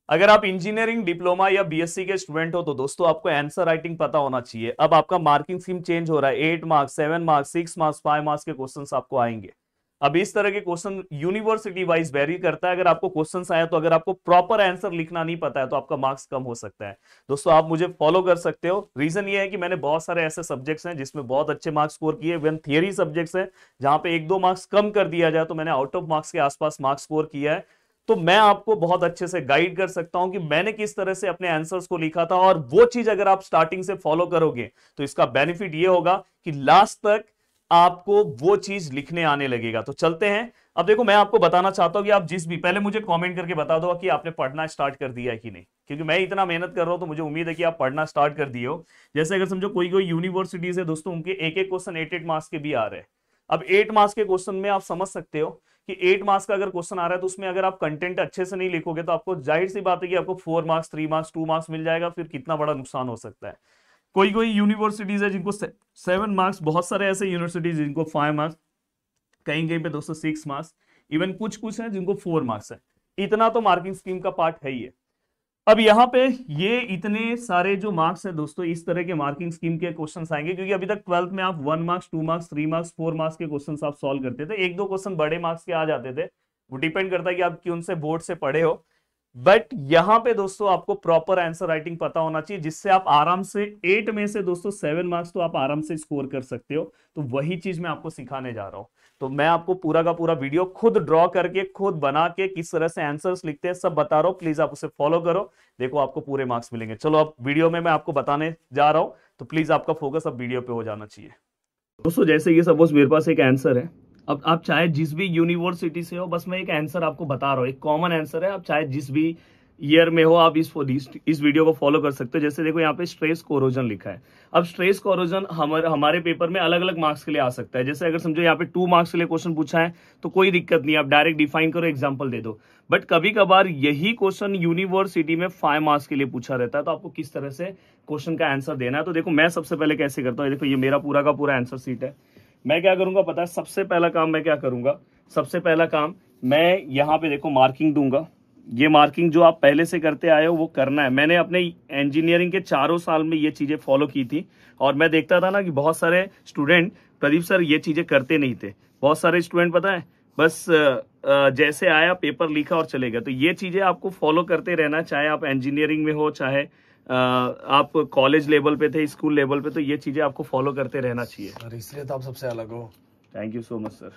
अगर आप engineering diploma या बीएससी के स्टूडेंट हो तो दोस्तों आपको आंसर राइटिंग पता होना चाहिए। अब आपका मार्किंग स्कीम चेंज हो रहा है, 8 मार्क्स, 7 मार्क्स, 6 मार्क्स, 5 मार्क्स के क्वेश्चंस आपको आएंगे। अब इस तरह के क्वेश्चन यूनिवर्सिटी वाइज वेरी करता है। अगर आपको क्वेश्चंस आए तो अगर आपको प्रॉपर आंसर लिखना नहीं पता है तो आपका मार्क्स कम हो सकता है। दोस्तों आप मुझे फॉलो कर सकते हो। रीजन ये है कि मैंने बहुत सारे ऐसे सब्जेक्ट्स हैं जिसमें बहुत अच्छे मार्क्स स्कोर किए, वन थियरी सब्जेक्ट्स हैं जहां पे 1-2 मार्क्स कम कर दिया जाए तो मैंने आउट ऑफ मार्क्स के आसपास मार्क्स स्कोर किया है। तो मैं आपको बहुत अच्छे से गाइड कर सकता हूं कि मैंने किस तरह से अपने आंसर्स को लिखा था, और वो चीज अगर आप स्टार्टिंग से फॉलो करोगे तो इसका बेनिफिट ये होगा कि लास्ट तक आपको वो चीज लिखने आने लगेगा। तो चलते हैं। अब देखो मैं आपको बताना चाहता हूं कि आप जिस भी, पहले मुझे कमेंट करके बता दो कि आपने पढ़ना स्टार्ट कर दिया है कि नहीं, क्योंकि मैं इतना मेहनत कर रहा हूं तो मुझे उम्मीद है कि आप पढ़ना स्टार्ट कर दिए हो। जैसे अगर समझो कोई कोई यूनिवर्सिटीज है दोस्तों, उनके एक एक क्वेश्चन 8-8 मार्क्स के भी आ रहे हैं। अब 8 मार्क्स के क्वेश्चन में आप समझ सकते हो कि 8 मार्क्स का अगर क्वेश्चन आ रहा है तो उसमें अगर आप कंटेंट अच्छे से नहीं लिखोगे तो आपको जाहिर सी बात है कि आपको 4 मार्क्स, 3 मार्क्स, 2 मार्क्स मिल जाएगा। फिर कितना बड़ा नुकसान हो सकता है। कोई कोई यूनिवर्सिटीज है जिनको 7 मार्क्स, बहुत सारे ऐसे यूनिवर्सिटीज जिनको 5 मार्क्स, कहीं कहीं पे दोस्तों 6 मार्क्स, इवन कुछ कुछ है जिनको 4 मार्क्स है। इतना तो मार्किंग स्कीम का पार्ट है ही है। अब यहाँ पे ये इतने सारे जो मार्क्स है दोस्तों, इस तरह के मार्किंग स्कीम के क्वेश्चंस आएंगे, क्योंकि अभी तक 12th में आप 1 मार्क्स, 2 मार्क्स, 3 मार्क्स, 4 मार्क्स के क्वेश्चंस आप सॉल्व करते थे। 1-2 क्वेश्चन बड़े मार्क्स के आ जाते थे। वो डिपेंड करता है कि आप कौन से बोर्ड से पढ़े हो। बट यहां पे दोस्तों आपको प्रॉपर आंसर राइटिंग पता होना चाहिए, जिससे आप आराम से 8 में से दोस्तों 7 मार्क्स तो आप आराम से स्कोर कर सकते हो। तो वही चीज मैं आपको सिखाने जा रहा हूं। तो मैं आपको पूरा का पूरा वीडियो खुद ड्रॉ करके, खुद बना के, किस तरह से आंसर्स लिखते हैं सब बता रहा हूं। प्लीज आप उसे फॉलो करो, देखो आपको पूरे मार्क्स मिलेंगे। चलो अब वीडियो में मैं आपको बताने जा रहा हूं, तो प्लीज आपका फोकस अब वीडियो पे हो जाना चाहिए। दोस्तों जैसे ये सपोज मेरे पास एक आंसर है। अब आप चाहे जिस भी यूनिवर्सिटी से हो, बस मैं एक आंसर आपको बता रहा हूँ, एक कॉमन आंसर है। आप चाहे जिस भी ईयर में हो, आप इस वीडियो को फॉलो कर सकते हो। जैसे देखो यहाँ पे स्ट्रेस कोरोजन लिखा है। अब स्ट्रेस कोरोजन हमारे पेपर में अलग अलग मार्क्स के लिए आ सकता है। जैसे अगर समझो यहाँ पे 2 मार्क्स के लिए क्वेश्चन पूछा है तो कोई दिक्कत नहीं, आप डायरेक्ट डिफाइन करो, एग्जाम्पल दे दो। बट कभी कभार यही क्वेश्चन यूनिवर्सिटी में 5 मार्क्स के लिए पूछा रहता है, तो आपको किस तरह से क्वेश्चन का आंसर देना है। तो देखो मैं सबसे पहले कैसे करता हूँ, देखो ये मेरा पूरा का पूरा आंसर सीट है। मैं क्या करूंगा पता है, सबसे पहला काम मैं क्या करूंगा, सबसे पहला काम मैं यहाँ पे देखो मार्किंग दूंगा। ये मार्किंग जो आप पहले से करते आए हो वो करना है। मैंने अपने इंजीनियरिंग के 4 साल में ये चीजें फॉलो की थी, और मैं देखता था ना कि बहुत सारे स्टूडेंट, प्रदीप सर, ये चीजें करते नहीं थे। बहुत सारे स्टूडेंट पता है बस जैसे आया पेपर लिखा और चले गए। तो ये चीजें आपको फॉलो करते रहना, चाहे आप इंजीनियरिंग में हो, चाहे आप कॉलेज लेवल पे थे, स्कूल लेवल पे, तो ये चीजें आपको फॉलो करते रहना चाहिए। सर इसलिए तो आप सबसे अलग हो। Thank you so much sir.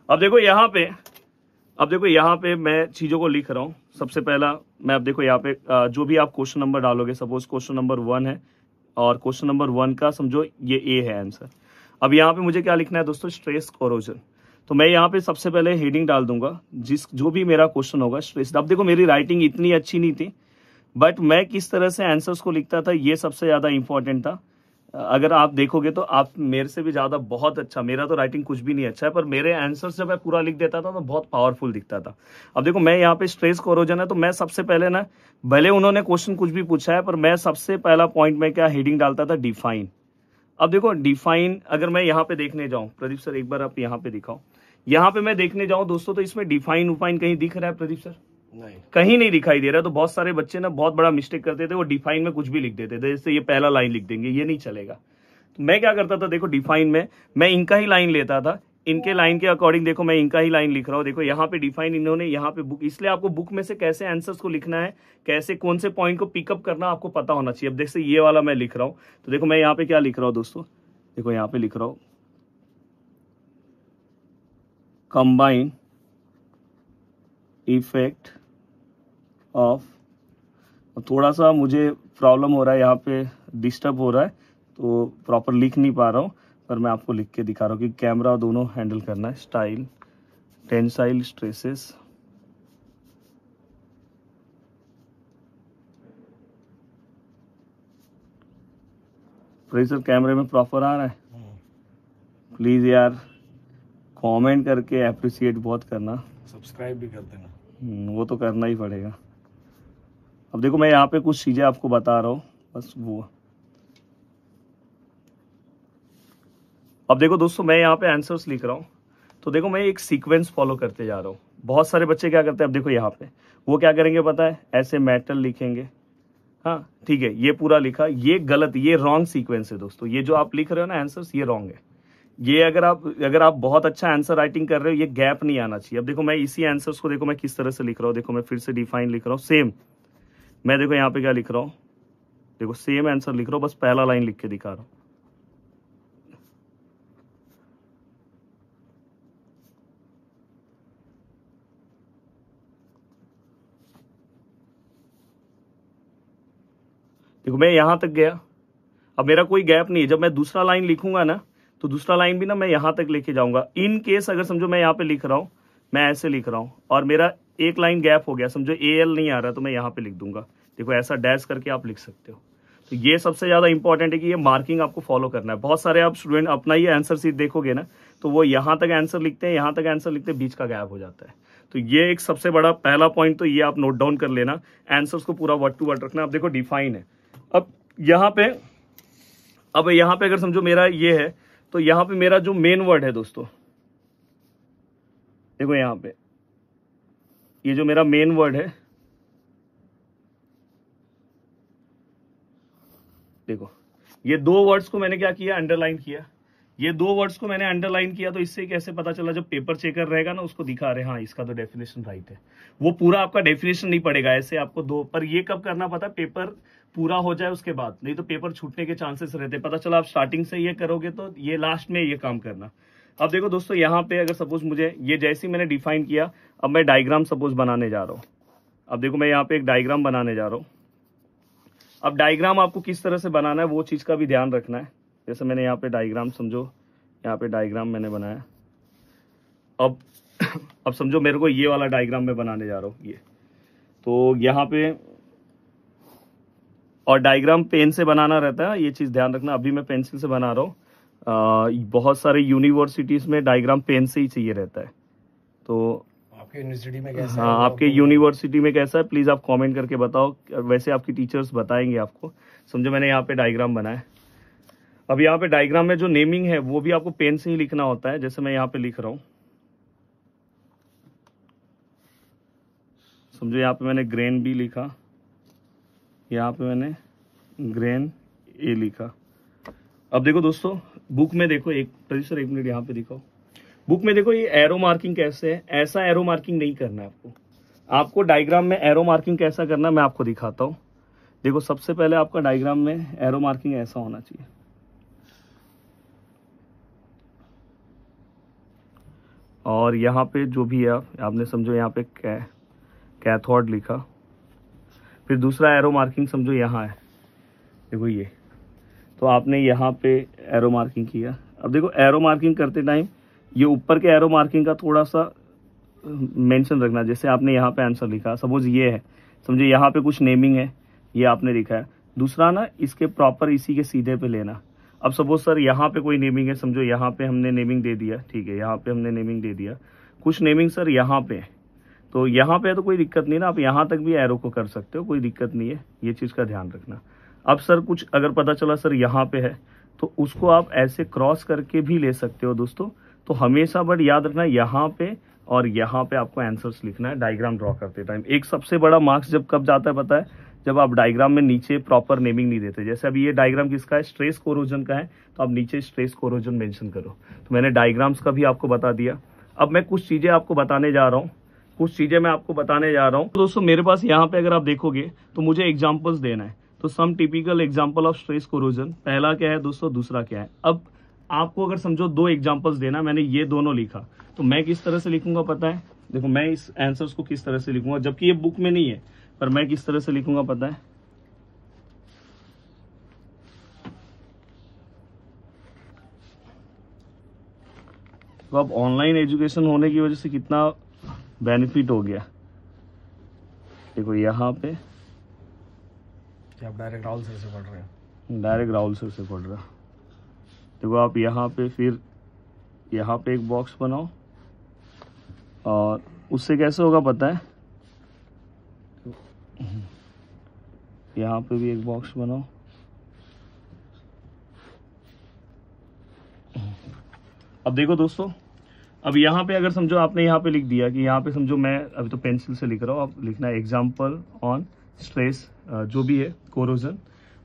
अब देखो यहाँ पे मैं चीजों को लिख रहा हूँ। सबसे पहला मैं, अब देखो यहाँ पे जो भी आप क्वेश्चन नंबर डालोगे, सपोज क्वेश्चन नंबर 1 है, और क्वेश्चन नंबर 1 का समझो ये ए है आंसर। अब यहाँ पे मुझे क्या लिखना है दोस्तों, स्ट्रेस कोरोजन। तो मैं यहाँ पे सबसे पहले हेडिंग डाल दूंगा, जो भी मेरा क्वेश्चन होगा स्ट्रेस। अब देखो मेरी राइटिंग इतनी अच्छी नहीं थी, बट मैं किस तरह से आंसर्स को लिखता था ये सबसे ज्यादा इंपॉर्टेंट था। अगर आप देखोगे तो आप मेरे से भी ज्यादा बहुत अच्छा, मेरा तो राइटिंग कुछ भी नहीं अच्छा है, पर मेरे आंसर्स जब मैं पूरा लिख देता था तो बहुत पावरफुल दिखता था। अब देखो मैं यहाँ पे स्ट्रेस कोरोजन है, तो मैं सबसे पहले ना, भले उन्होंने क्वेश्चन कुछ भी पूछा है, पर मैं सबसे पहला पॉइंट में क्या हेडिंग डालता था, डिफाइन। अब देखो डिफाइन अगर मैं यहाँ पे देखने जाऊं, प्रदीप सर एक बार आप यहाँ पे दिखाओ, यहाँ पे मैं देखने जाऊं दोस्तों, तो इसमें डिफाइन उफाइन कहीं दिख रहा है प्रदीप सर? नहीं, कहीं नहीं दिखाई दे रहा। तो बहुत सारे बच्चे ना बहुत बड़ा मिस्टेक करते थे, वो डिफाइन में कुछ भी लिख देते थे, जैसे ये पहला लाइन लिख देंगे, ये नहीं चलेगा। तो मैं क्या करता था, देखो डिफाइन में मैं इनका ही लाइन लेता था, इनके लाइन के अकॉर्डिंग देखो मैं इनका ही लाइन लिख रहा हूँ। देखो यहाँ पे डिफाइन इन्होंने यहाँ पे बुक, इसलिए आपको बुक में से कैसे आंसर्स को लिखना है, कैसे कौन से पॉइंट को पिकअप करना आपको पता होना चाहिए। अब जैसे ये वाला मैं लिख रहा हूँ, तो देखो मैं यहाँ पे क्या लिख रहा हूँ दोस्तों, देखो यहाँ पे लिख रहा हूँ कंबाइन इफेक्ट ऑफ। थोड़ा सा मुझे प्रॉब्लम हो रहा है, यहाँ पे डिस्टर्ब हो रहा है, तो प्रॉपर लिख नहीं पा रहा हूँ, पर मैं आपको लिख के दिखा रहा हूँ कि कैमरा दोनों हैंडल करना है। स्टाइल, टेंसाइल स्ट्रेसेस, प्रेशर कैमरे में प्रॉपर आ रहा है? प्लीज यार कमेंट करके अप्रिशिएट बहुत करना, सब्सक्राइब भी कर देना। वो तो करना ही पड़ेगा। अब देखो मैं यहाँ पे कुछ चीजें आपको बता रहा हूँ, बस वो। अब देखो दोस्तों मैं यहाँ पे आंसर्स लिख रहा हूँ, तो देखो मैं एक सीक्वेंस फॉलो करते जा रहा हूँ। बहुत सारे बच्चे क्या करते हैं, अब देखो यहाँ पे वो क्या करेंगे पता है, ऐसे मेटल लिखेंगे, हाँ ठीक है, ये पूरा लिखा, ये गलत, ये रॉन्ग सीक्वेंस है दोस्तों। ये जो आप लिख रहे हो ना आंसर्स, ये रॉन्ग है। ये अगर आप बहुत अच्छा आंसर राइटिंग कर रहे हो, ये गैप नहीं आना चाहिए। अब देखो मैं इसी आंसर्स को देखो मैं किस तरह से लिख रहा हूँ, देखो मैं फिर से डिफाइन लिख रहा हूँ, सेम मैं देखो यहाँ पे क्या लिख रहा हूँ, देखो सेम आंसर लिख रहा हूँ, बस पहला लाइन लिख के दिखा रहा हूँ। देखो मैं यहां तक गया, अब मेरा कोई गैप नहीं है। जब मैं दूसरा लाइन लिखूंगा ना, तो दूसरा लाइन भी ना मैं यहां तक लेके जाऊंगा। इन केस अगर समझो मैं यहाँ पे लिख रहा हूं, मैं ऐसे लिख रहा हूं और मेरा एक लाइन गैप हो गया, समझो AL नहीं आ रहा, तो मैं यहाँ पे लिख दूंगा, देखो ऐसा डैश करके आप लिख सकते हो। तो ये सबसे ज्यादा इंपॉर्टेंट है कि ये मार्किंग आपको फॉलो करना है। बहुत सारे आप स्टूडेंट अपना ये आंसर सीट देखोगे ना, तो वो यहाँ तक आंसर लिखते हैं, यहाँ तक आंसर लिखते हैं, बीच का गैप हो जाता है। तो ये एक सबसे बड़ा पहला पॉइंट, तो ये आप नोट डाउन कर लेना, आंसर्स को पूरा वर्ड टू वर्ड रखना। अब देखो डिफाइन है, अब यहाँ पे अगर समझो मेरा ये है, तो यहाँ पे मेरा जो मेन वर्ड है दोस्तों, देखो यहाँ पे ये जो मेरा मेन वर्ड है, देखो ये दो वर्ड्स को मैंने क्या किया, अंडरलाइन किया। ये दो वर्ड्स को मैंने अंडरलाइन किया, तो इससे कैसे पता चला, जब पेपर चेकर रहेगा ना, उसको दिखा रहे हाँ इसका तो डेफिनेशन राइट है। वो पूरा आपका डेफिनेशन नहीं पड़ेगा, ऐसे आपको दो, पर ये कब करना पता, पेपर पूरा हो जाए उसके बाद, नहीं तो पेपर छूटने के चांसेस रहते। पता चला आप स्टार्टिंग से ये करोगे तो ये लास्ट में ये काम करना। अब देखो दोस्तों यहाँ पे अगर सपोज मुझे ये जैसे ही मैंने डिफाइन किया, अब मैं डायग्राम सपोज बनाने जा रहा हूँ। अब देखो मैं यहाँ पे एक डायग्राम बनाने जा रहा हूँ। अब डायग्राम आपको किस तरह से बनाना है वो चीज का भी ध्यान रखना है। जैसे मैंने यहाँ पे डायग्राम, समझो यहाँ पे डायग्राम मैंने बनाया, अब समझो मेरे को ये वाला डायग्राम मैं बनाने जा रहा हूँ, ये तो यहाँ पे, और डायग्राम पेन से बनाना रहता है, ये चीज ध्यान रखना। अभी मैं पेंसिल से बना रहा हूँ, बहुत सारे यूनिवर्सिटीज में डायग्राम पेन से ही चाहिए रहता है। तो आपके यूनिवर्सिटी में कैसा है? हाँ, आपके यूनिवर्सिटी में कैसा है प्लीज आप कमेंट करके बताओ। वैसे आपकी टीचर्स बताएंगे आपको। समझो मैंने यहाँ पे डायग्राम बनाया, अब यहाँ पे डायग्राम में जो नेमिंग है वो भी आपको पेन से ही लिखना होता है। जैसे मैं यहाँ पे लिख रहा हूँ, समझो यहाँ पे मैंने ग्रेन बी लिखा, यहाँ पे मैंने ग्रेन ए लिखा। अब देखो दोस्तों बुक में देखो, एक प्रोड्यूसर एक मिनट यहाँ पे दिखाओ, बुक में देखो ये एरो मार्किंग कैसे है। ऐसा एरो मार्किंग नहीं करना है आपको। आपको डायग्राम में एरो मार्किंग कैसा करना है मैं आपको दिखाता हूँ। देखो सबसे पहले आपका डायग्राम में एरो मार्किंग ऐसा होना चाहिए, और यहाँ पे जो भी है आपने समझो यहाँ पे कैथोड लिखा, फिर दूसरा एरो मार्किंग समझो यहाँ है, देखो ये, तो आपने यहाँ पे एरो मार्किंग किया। अब देखो एरो मार्किंग करते टाइम ये ऊपर के एरो मार्किंग का थोड़ा सा मेंशन रखना। जैसे आपने यहाँ पे आंसर लिखा, सपोज ये है, समझो यहाँ पे कुछ नेमिंग है, ये आपने लिखा है, दूसरा ना इसके प्रॉपर इसी के सीधे पे लेना। अब सपोज सर यहाँ पे कोई नेमिंग है, समझो यहाँ पे हमने नेमिंग दे दिया, ठीक है, यहाँ पे हमने नेमिंग दे दिया, कुछ नेमिंग सर यहाँ पे, तो यहाँ पे तो कोई दिक्कत नहीं ना, आप यहाँ तक भी एरो को कर सकते हो, कोई दिक्कत नहीं है, ये चीज का ध्यान रखना। अब सर कुछ अगर पता चला सर यहाँ पे है, तो उसको आप ऐसे क्रॉस करके भी ले सकते हो दोस्तों। तो हमेशा बट याद रखना यहाँ पे और यहाँ पे आपको आंसर्स लिखना है डायग्राम ड्रॉ करते टाइम। एक सबसे बड़ा मार्क्स जब कब जाता है पता है, जब आप डायग्राम में नीचे प्रॉपर नेमिंग नहीं देते। जैसे अभी ये डायग्राम किसका है, स्ट्रेस कोरोजन का है, तो आप नीचे स्ट्रेस कोरोजन मेंशन करो। तो मैंने डायग्राम्स का भी आपको बता दिया। अब मैं कुछ चीजें आपको बताने जा रहा हूँ, दोस्तों मेरे पास यहाँ पे अगर आप देखोगे तो मुझे एग्जाम्पल्स देना है। तो some typical example of stress corrosion, पहला क्या है दोस्तों, दूसरा क्या है। अब आपको अगर समझो दो एग्जाम्पल्स देना, मैंने ये दोनों लिखा, तो मैं किस तरह से लिखूंगा पता है, देखो मैं इस आंसर्स को किस तरह से लिखूंगा, जबकि ये बुक में नहीं है, पर मैं किस तरह से लिखूंगा पता है। तो अब ऑनलाइन एजुकेशन होने की वजह से कितना बेनिफिट हो गया। देखो यहाँ पे आप डायरेक्ट राहुल सर से पढ़ रहे हैं? डायरेक्ट राहुल सर से पढ़ रहा। देखो आप यहाँ पे, फिर यहाँ पे एक बॉक्स बनाओ, और उससे कैसे होगा पता है, यहाँ पे भी एक बॉक्स बनाओ। अब देखो दोस्तों, अब यहाँ पे अगर समझो आपने यहाँ पे लिख दिया कि यहाँ पे समझो मैं अभी तो पेंसिल से लिख रहा हूँ, अब लिखना है एग्जाम्पल ऑन स्ट्रेस जो भी है कोरोजन।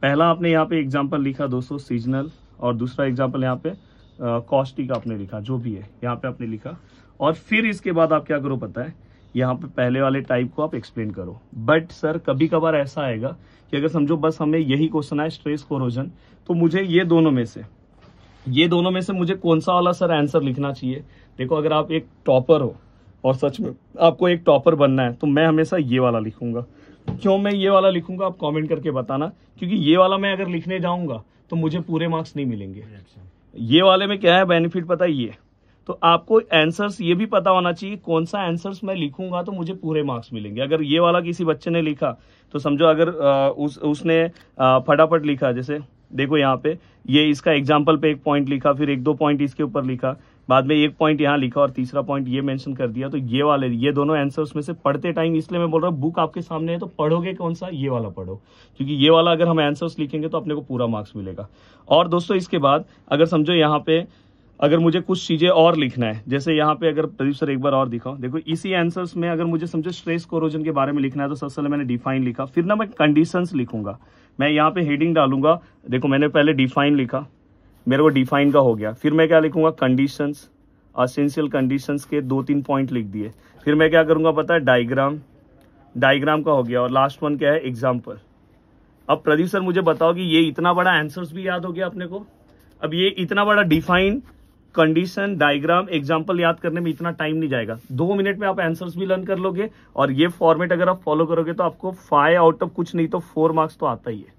पहला आपने यहाँ पे एग्जाम्पल लिखा दोस्तों सीजनल, और दूसरा एग्जाम्पल यहाँ पे कॉस्टिक आपने लिखा, जो भी है यहाँ पे आपने लिखा। और फिर इसके बाद आप क्या करो पता है, यहाँ पे पहले वाले टाइप को आप एक्सप्लेन करो। बट सर कभी कभार ऐसा आएगा कि अगर समझो बस हमें यही क्वेश्चन है स्ट्रेस कोरोजन, तो मुझे ये दोनों में से मुझे कौन सा वाला सर आंसर लिखना चाहिए। देखो अगर आप एक टॉपर हो और सच में आपको एक टॉपर बनना है, तो मैं हमेशा ये वाला लिखूंगा। क्यों मैं ये वाला लिखूंगा आप कमेंट करके बताना, क्योंकि ये वाला मैं अगर लिखने जाऊंगा तो मुझे पूरे मार्क्स नहीं मिलेंगे। ये वाले में क्या है बेनिफिट पता है, ये तो आपको आंसर्स ये भी पता होना चाहिए कौन सा आंसर्स मैं लिखूंगा तो मुझे पूरे मार्क्स मिलेंगे। अगर ये वाला किसी बच्चे ने लिखा तो समझो अगर उसने फटाफट लिखा, जैसे देखो यहाँ पे ये इसका एग्जाम्पल पे एक पॉइंट लिखा, फिर एक दो पॉइंट इसके ऊपर लिखा, बाद में एक पॉइंट यहाँ लिखा और तीसरा पॉइंट ये मेंशन कर दिया, तो ये दोनों आंसर्स में से पढ़ते टाइम, इसलिए मैं बोल रहा हूँ बुक आपके सामने है तो पढ़ोगे कौन सा, ये वाला पढ़ो, क्योंकि ये वाला अगर हम आंसर्स लिखेंगे तो अपने को पूरा मार्क्स मिलेगा। और दोस्तों इसके बाद अगर समझो यहाँ पे अगर मुझे कुछ चीजें और लिखना है, जैसे यहाँ पे अगर प्रदीप सर एक बार और दिखाओ, देखो इसी आंसर्स में अगर मुझे समझो स्ट्रेस कोरोजन के बारे में लिखना है तो सबसे पहले मैंने डिफाइन लिखा, फिर ना मैं कंडीशंस लिखूंगा, मैं यहाँ पे हेडिंग डालूंगा। देखो मैंने पहले डिफाइन लिखा, मेरे को डिफाइन का हो गया, फिर मैं क्या लिखूंगा कंडीशंस, एसेंशियल कंडीशंस के 2-3 पॉइंट लिख दिए, फिर मैं क्या करूंगा पता है डायग्राम का हो गया, और लास्ट वन क्या है एग्जाम्पल। अब प्रदीप सर मुझे बताओ कि ये इतना बड़ा आंसर्स भी याद हो गया अपने को। अब ये इतना बड़ा डिफाइन, कंडीशन, डायग्राम, एग्जाम्पल याद करने में इतना टाइम नहीं जाएगा, 2 मिनट में आप आंसर्स भी लर्न कर लोगे। और ये फॉर्मेट अगर आप फॉलो करोगे तो आपको 5 आउट ऑफ कुछ नहीं तो 4 मार्क्स तो आता ही है,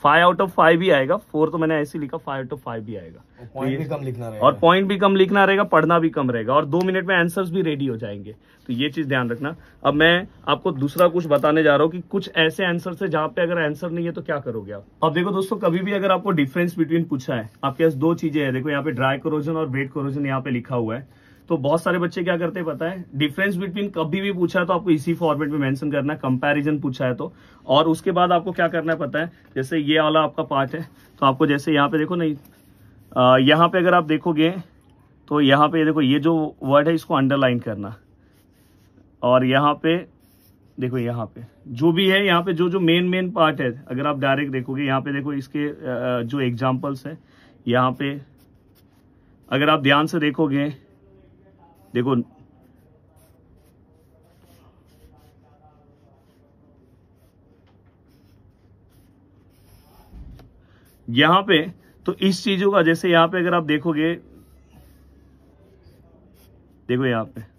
5 आउट ऑफ 5 भी आएगा, 4 तो मैंने ऐसे लिखा, 5 आउट ऑफ 5 भी आएगा। पॉइंट भी कम लिखना रहेगा, और पॉइंट भी कम लिखना रहेगा, पढ़ना भी कम रहेगा, और 2 मिनट में आंसर्स भी रेडी हो जाएंगे। तो ये चीज ध्यान रखना। अब मैं आपको दूसरा कुछ बताने जा रहा हूँ कि कुछ ऐसे आंसर्स है जहां पे अगर आंसर नहीं है तो क्या करोगे आप। अब देखो दोस्तों, कभी भी अगर आपको डिफरेंस बिटवीन पूछा है, आपके पास 2 चीजें हैं, देखो यहाँ पे ड्राई कोरोजन और वेट कोरोजन यहाँ पे लिखा हुआ है, तो बहुत सारे बच्चे क्या करते हैं पता है, डिफरेंस बिटवीन कभी भी पूछा है तो आपको इसी फॉर्मेट में मेंशन करना है, कंपैरिजन पूछा है तो। और उसके बाद आपको क्या करना है पता है, जैसे ये वाला आपका पार्ट है, तो आपको जैसे यहाँ पे देखो नहीं, यहाँ पे अगर आप देखोगे तो यहाँ पे देखो ये जो वर्ड है इसको अंडरलाइन करना, और यहाँ पे देखो, यहाँ पे जो भी है, यहाँ पे जो मेन पार्ट है, अगर आप डायरेक्ट देखोगे यहाँ पे देखो इसके जो एग्जाम्पल्स है, यहाँ पे अगर आप ध्यान से देखोगे, देखो यहाँ पे तो इस चीजों का, जैसे यहाँ पे अगर आप देखोगे, देखो यहाँ पे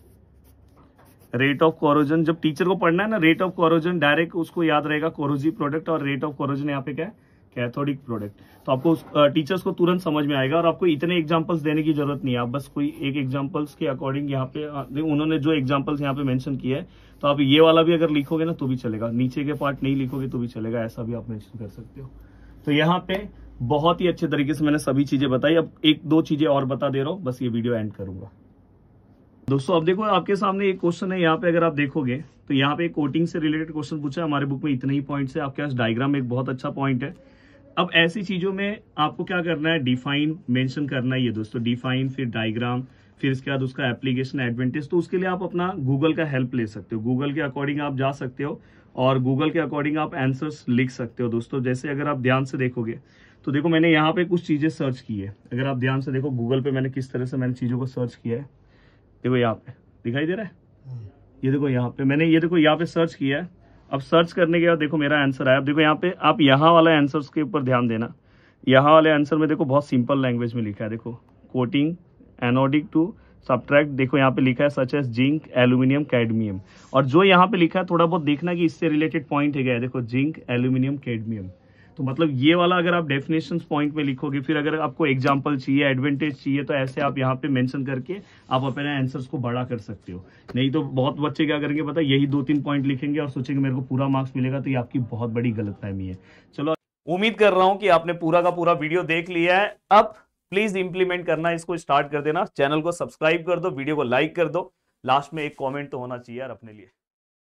रेट ऑफ कोरोजन, जब टीचर को पढ़ना है ना रेट ऑफ कोरोजन, डायरेक्ट उसको याद रहेगा कोरोजिव प्रोडक्ट, और रेट ऑफ कोरोजन यहाँ पे क्या है कैथोडिक प्रोडक्ट, तो आपको टीचर्स को तुरंत समझ में आएगा। और आपको इतने एग्जांपल्स देने की जरूरत नहीं है, आप बस कोई एक एग्जांपल्स के अकॉर्डिंग यहाँ पे उन्होंने जो एग्जांपल्स यहाँ पे मेंशन किया है, तो आप ये वाला भी अगर लिखोगे ना तो भी चलेगा, नीचे के पार्ट नहीं लिखोगे तो भी चलेगा, ऐसा भी आप मेंशन कर सकते हो। तो यहाँ पे बहुत ही अच्छे तरीके से मैंने सभी चीजें बताई। अब 1-2 चीजें और बता दे रहा हूँ, बस ये वीडियो एंड करूंगा। दोस्तों अब देखो आपके सामने एक क्वेश्चन है, यहाँ पे अगर आप देखोगे तो यहाँ पे कोटिंग से रिलेटेड क्वेश्चन पूछा है, हमारे बुक में इतने ही पॉइंट्स है, आपके पास डायग्राम एक बहुत अच्छा पॉइंट है। अब ऐसी चीजों में आपको क्या करना है, डिफाइन मेंशन करना है, ये दोस्तों डिफाइन, फिर डायग्राम, फिर इसके बाद उसका एप्लीकेशन एडवांटेज। तो उसके लिए आप अपना गूगल का हेल्प ले सकते हो, गूगल के अकॉर्डिंग आप जा सकते हो और गूगल के अकॉर्डिंग आप आंसर्स लिख सकते हो। दोस्तों जैसे अगर आप ध्यान से देखोगे तो देखो मैंने यहाँ पे कुछ चीजें सर्च की है, अगर आप ध्यान से देखो गूगल पे मैंने किस तरह से मैंने चीजों को सर्च किया है, देखो यहाँ पे दिखाई दे रहा है, ये देखो यहाँ पे मैंने ये देखो यहाँ पे सर्च किया है। अब सर्च करने के बाद देखो मेरा आंसर आया। अब देखो यहाँ पे आप यहाँ वाले आंसर्स के ऊपर ध्यान देना, यहाँ वाले आंसर में देखो बहुत सिंपल लैंग्वेज में लिखा है, देखो कोटिंग एनोडिक टू सब्ट्रैक्ट, देखो यहाँ पे लिखा है such as zinc aluminium cadmium, और जो यहाँ पे लिखा है थोड़ा बहुत देखना कि इससे रिलेटेड पॉइंट है क्या, देखो जिंक एल्यूमिनियम कैडमियम। तो मतलब ये वाला अगर आप डेफिनेशंस पॉइंट में लिखोगे, फिर अगर आपको एग्जांपल चाहिए, एडवांटेज चाहिए, तो ऐसे आप यहाँ पे मेंशन करके आप अपने आंसर्स को बड़ा कर सकते हो। नहीं तो बहुत बच्चे क्या करेंगे पता है, यही 2-3 पॉइंट लिखेंगे और सोचेंगे मेरे को पूरा मार्क्स मिलेगा, तो ये आपकी बहुत बड़ी गलतफहमी है। चलो उम्मीद कर रहा हूं कि आपने पूरा का पूरा वीडियो देख लिया है। अब प्लीज इंप्लीमेंट करना, इसको स्टार्ट कर देना, चैनल को सब्सक्राइब कर दो, वीडियो को लाइक कर दो, लास्ट में एक कॉमेंट तो होना चाहिए यार अपने लिए।